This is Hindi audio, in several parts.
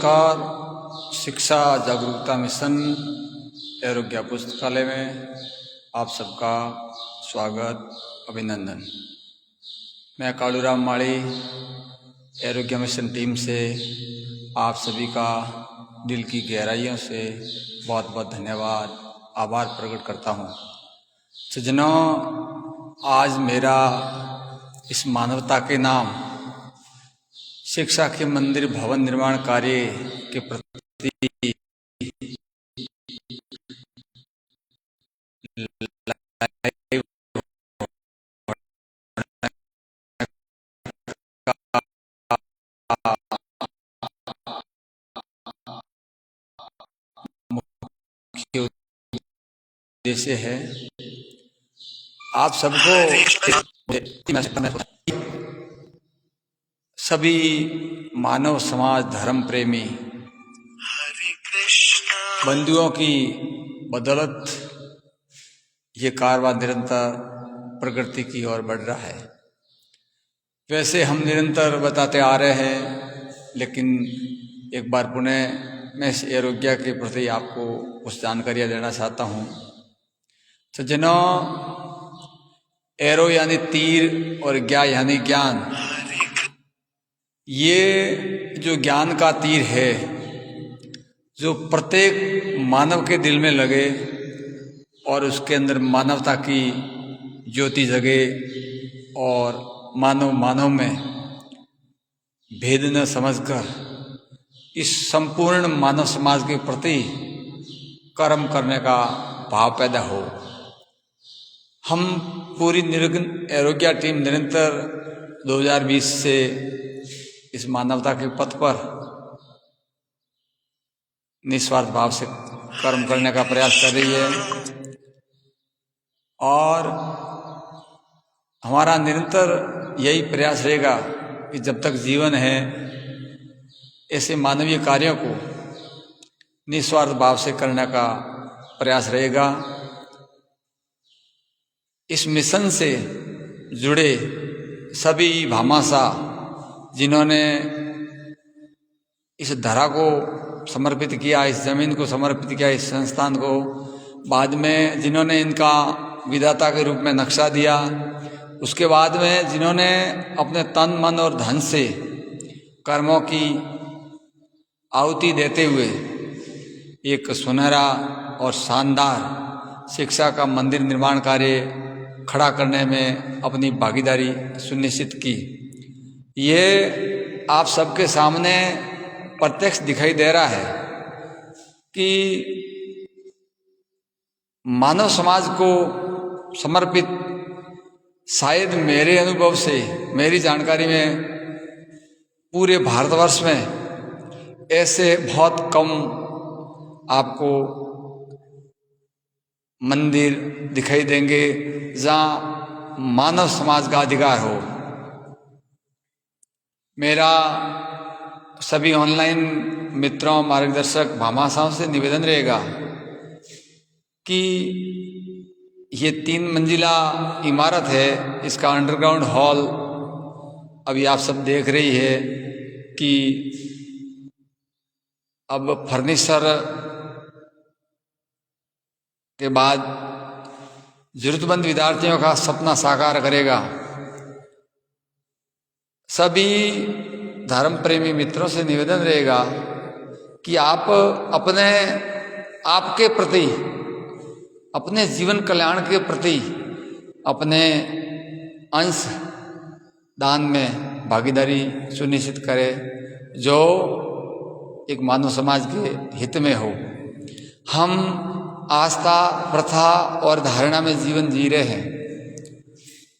नमस्कार। शिक्षा जागरूकता मिशन आरोग्य पुस्तकालय में आप सबका स्वागत, अभिनंदन। मैं कालूराम माड़ी आरोग्य मिशन टीम से आप सभी का दिल की गहराइयों से बहुत बहुत धन्यवाद, आभार प्रकट करता हूँ। सज्जनों, आज मेरा इस मानवता के नाम शिक्षा के मंदिर भवन निर्माण कार्य के प्रति लाइव मुख्य उद्देश्य है आप सबको, सभी मानव समाज धर्म प्रेमी बंधुओं की बदौलत ये कारवां निरंतर प्रगति की ओर बढ़ रहा है। वैसे हम निरंतर बताते आ रहे हैं, लेकिन एक बार पुनः मैं इस आरोग्य के प्रति आपको कुछ जानकारियाँ देना चाहता हूँ। सज्जनों, एरो यानी तीर और ज्ञा यानी ज्ञान, ये जो ज्ञान का तीर है जो प्रत्येक मानव के दिल में लगे और उसके अंदर मानवता की ज्योति जगे और मानव में भेद न समझकर इस संपूर्ण मानव समाज के प्रति कर्म करने का भाव पैदा हो। हम पूरी आरोग्य टीम निरंतर 2020 से इस मानवता के पथ पर निस्वार्थ भाव से कर्म करने का प्रयास कर रही है और हमारा निरंतर यही प्रयास रहेगा कि जब तक जीवन है ऐसे मानवीय कार्यों को निस्वार्थ भाव से करने का प्रयास रहेगा। इस मिशन से जुड़े सभी भामाशाह जिन्होंने इस धरा को समर्पित किया, इस जमीन को समर्पित किया, इस संस्थान को, बाद में जिन्होंने इनका विधाता के रूप में नक्शा दिया, उसके बाद में जिन्होंने अपने तन मन और धन से कर्मों की आहुति देते हुए एक सुनहरा और शानदार शिक्षा का मंदिर निर्माण कार्य खड़ा करने में अपनी भागीदारी सुनिश्चित की। ये आप सबके सामने प्रत्यक्ष दिखाई दे रहा है कि मानव समाज को समर्पित, शायद मेरे अनुभव से, मेरी जानकारी में पूरे भारतवर्ष में ऐसे बहुत कम आपको मंदिर दिखाई देंगे जहाँ मानव समाज का अधिकार हो। मेरा सभी ऑनलाइन मित्रों, मार्गदर्शक, भामाशाहों से निवेदन रहेगा कि ये 3 मंजिला इमारत है, इसका अंडरग्राउंड हॉल अभी आप सब देख रही है कि अब फर्नीचर के बाद जरूरतमंद विद्यार्थियों का सपना साकार करेगा। सभी धर्म प्रेमी मित्रों से निवेदन रहेगा कि आप अपने आपके प्रति, अपने जीवन कल्याण के प्रति अपने अंश दान में भागीदारी सुनिश्चित करें जो एक मानव समाज के हित में हो। हम आस्था, प्रथा और धारणा में जीवन जी रहे हैं,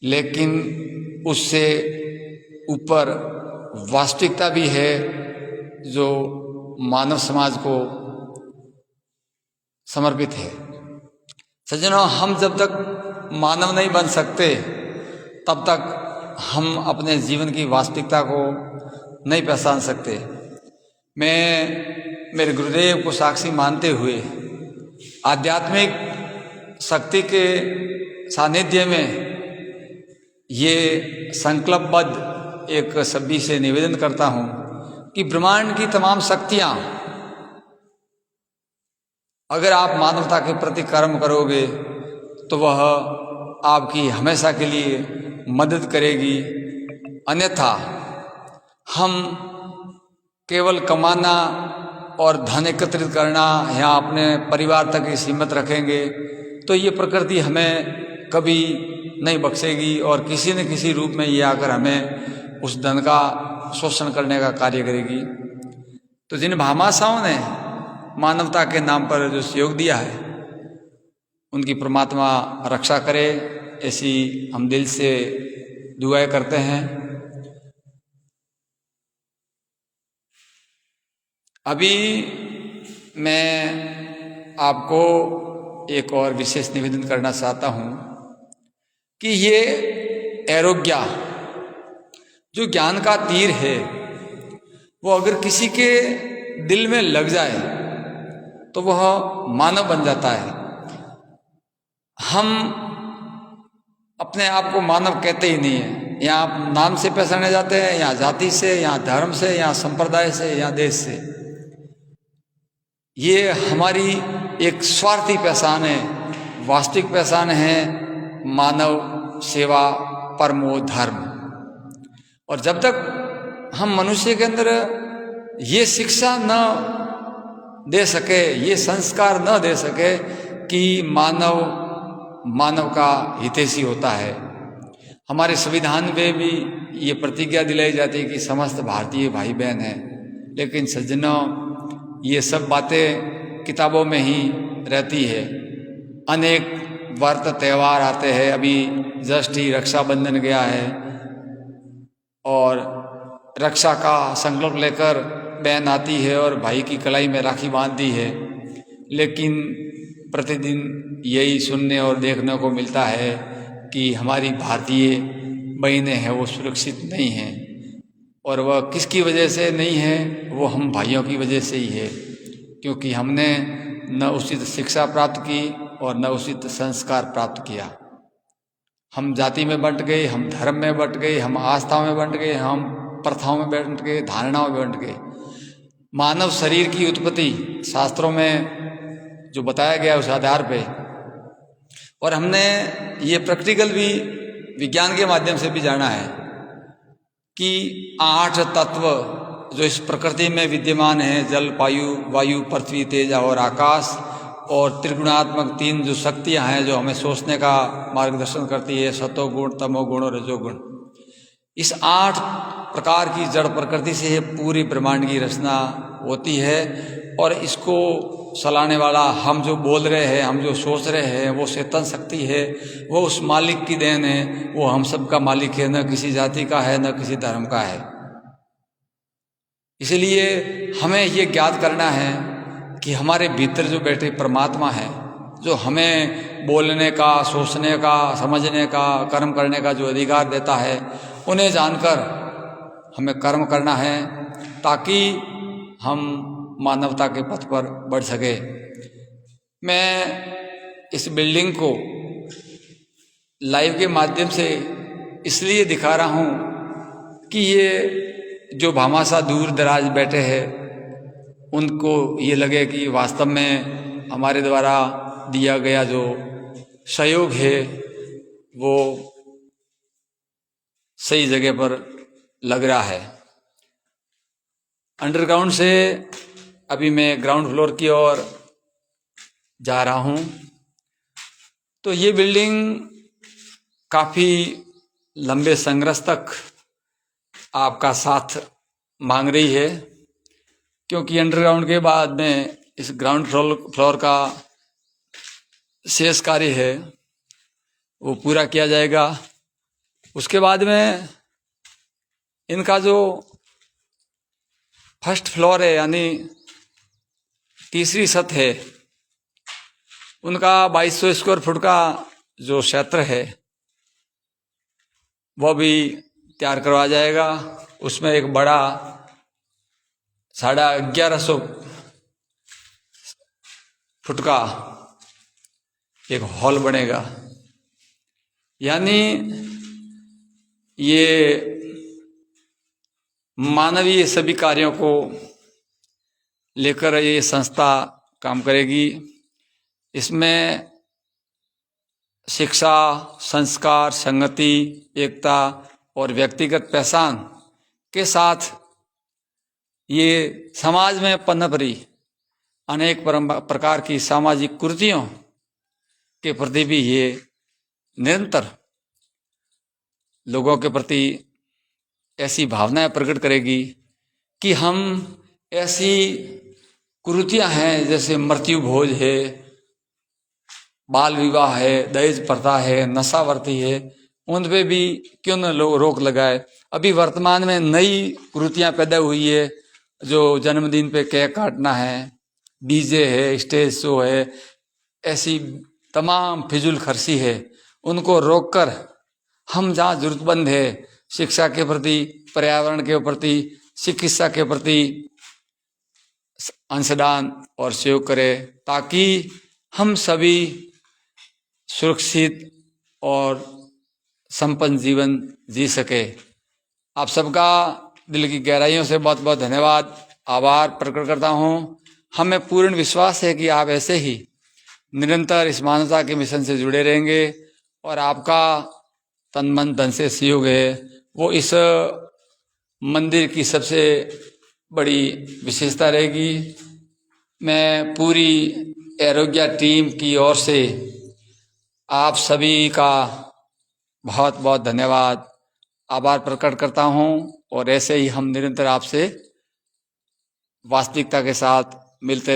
लेकिन उससे ऊपर वास्तविकता भी है जो मानव समाज को समर्पित है। सज्जनों, हम जब तक मानव नहीं बन सकते तब तक हम अपने जीवन की वास्तविकता को नहीं पहचान सकते। मैं मेरे गुरुदेव को साक्षी मानते हुए आध्यात्मिक शक्ति के सानिध्य में ये संकल्पबद्ध एक सभी से निवेदन करता हूँ कि ब्रह्मांड की तमाम शक्तियां अगर आप मानवता के प्रति कर्म करोगे तो वह आपकी हमेशा के लिए मदद करेगी। अन्यथा हम केवल कमाना और धन एकत्रित करना या अपने परिवार तक ही सीमित रखेंगे तो ये प्रकृति हमें कभी नहीं बख्शेगी और किसी न किसी रूप में ये आकर हमें उस धन का शोषण करने का कार्य करेगी। तो जिन भामाशाओं ने मानवता के नाम पर जो सहयोग दिया है उनकी परमात्मा रक्षा करे, ऐसी हम दिल से दुआएं करते हैं। अभी मैं आपको एक और विशेष निवेदन करना चाहता हूं कि ये आरोग्य जो ज्ञान का तीर है वो अगर किसी के दिल में लग जाए तो वह मानव बन जाता है। हम अपने आप को मानव कहते ही नहीं है, यहाँ आप नाम से पहचाने जाते हैं, यहाँ जाति से, यहाँ धर्म से, यहाँ संप्रदाय से, यहाँ देश से। ये हमारी एक स्वार्थी पहचान है। वास्तविक पहचान है मानव सेवा परमो धर्म। और जब तक हम मनुष्य के अंदर ये शिक्षा न दे सके, ये संस्कार न दे सके कि मानव का हितैषी होता है। हमारे संविधान में भी ये प्रतिज्ञा दिलाई जाती है कि समस्त भारतीय भाई बहन हैं, लेकिन सज्जनों ये सब बातें किताबों में ही रहती है। अनेक व्रत त्यौहार आते हैं, अभी जस्ट ही रक्षाबंधन गया है और रक्षा का संकल्प लेकर बहन आती है और भाई की कलाई में राखी बांधती है, लेकिन प्रतिदिन यही सुनने और देखने को मिलता है कि हमारी भारतीय बहनें हैं वो सुरक्षित नहीं हैं। और वह किसकी वजह से नहीं है? वो हम भाइयों की वजह से ही है, क्योंकि हमने न उचित शिक्षा प्राप्त की और न उचित संस्कार प्राप्त किया। हम जाति में बंट गए, हम धर्म में बंट गए, हम आस्थाओं में बंट गए, हम प्रथाओं में बंट गए, धारणाओं में बंट गए। मानव शरीर की उत्पत्ति शास्त्रों में जो बताया गया उस आधार पे, और हमने ये प्रैक्टिकल भी विज्ञान के माध्यम से भी जाना है कि 8 तत्व जो इस प्रकृति में विद्यमान है, जल, वायु, पृथ्वी, तेज और आकाश, और त्रिगुणात्मक 3 जो शक्तियां हैं जो हमें सोचने का मार्गदर्शन करती है, सतोगुण, तमोगुण और रजोगुण। इस 8 प्रकार की जड़ प्रकृति से ये पूरी ब्रह्मांड की रचना होती है। और इसको चलाने वाला हम जो बोल रहे हैं, हम जो सोच रहे हैं, वो चेतन शक्ति है, वो उस मालिक की देन है। वो हम सब का मालिक है, न किसी जाति का है, न किसी धर्म का है। इसलिए हमें ये ज्ञात करना है कि हमारे भीतर जो बैठे परमात्मा है, जो हमें बोलने का, सोचने का, समझने का, कर्म करने का जो अधिकार देता है, उन्हें जानकर हमें कर्म करना है ताकि हम मानवता के पथ पर बढ़ सके। मैं इस बिल्डिंग को लाइव के माध्यम से इसलिए दिखा रहा हूँ कि ये जो भामाशाह दूर दराज बैठे हैं उनको ये लगे कि वास्तव में हमारे द्वारा दिया गया जो सहयोग है वो सही जगह पर लग रहा है। अंडरग्राउंड से अभी मैं ग्राउंड फ्लोर की ओर जा रहा हूँ, तो ये बिल्डिंग काफ़ी लंबे संघर्ष तक आपका साथ मांग रही है, क्योंकि अंडरग्राउंड के बाद में इस ग्राउंड फ्लोर का शेष कार्य है वो पूरा किया जाएगा। उसके बाद में इनका जो फर्स्ट फ्लोर है यानी तीसरी छत है, उनका 2200 स्क्वायर फुट का जो क्षेत्र है वह भी तैयार करवाया जाएगा। उसमें एक बड़ा 1150 फुट का एक हॉल बनेगा। यानी ये मानवीय सभी कार्यों को लेकर ये संस्था काम करेगी। इसमें शिक्षा, संस्कार, संगति, एकता और व्यक्तिगत पहचान के साथ ये समाज में पनप रही अनेक प्रकार की सामाजिक कुरीतियों के प्रति भी ये निरंतर लोगों के प्रति ऐसी भावनाएं प्रकट करेगी कि हम ऐसी कुरीतियां हैं जैसे मृत्यु भोज है, बाल विवाह है, दहेज प्रथा है, नशावर्ती है, उन पे भी क्यों न रोक लगाए। अभी वर्तमान में नई कुरीतियां पैदा हुई है, जो जन्मदिन पे केक काटना है, डीजे है, स्टेज शो है, ऐसी तमाम फिजूल खर्ची है, उनको रोककर हम जहाँ जरूरतमंद है शिक्षा के प्रति, पर्यावरण के प्रति, चिकित्सा के प्रति अंशदान और सहयोग करें, ताकि हम सभी सुरक्षित और संपन्न जीवन जी सके। आप सबका दिल की गहराइयों से बहुत बहुत धन्यवाद, आभार प्रकट करता हूँ। हमें पूर्ण विश्वास है कि आप ऐसे ही निरंतर इस मानवता के मिशन से जुड़े रहेंगे और आपका तन मन धन से सहयोग है वो इस मंदिर की सबसे बड़ी विशेषता रहेगी। मैं पूरी आरोग्य टीम की ओर से आप सभी का बहुत बहुत धन्यवाद, आभार प्रकट करता हूँ और ऐसे ही हम निरंतर आपसे वास्तविकता के साथ मिलते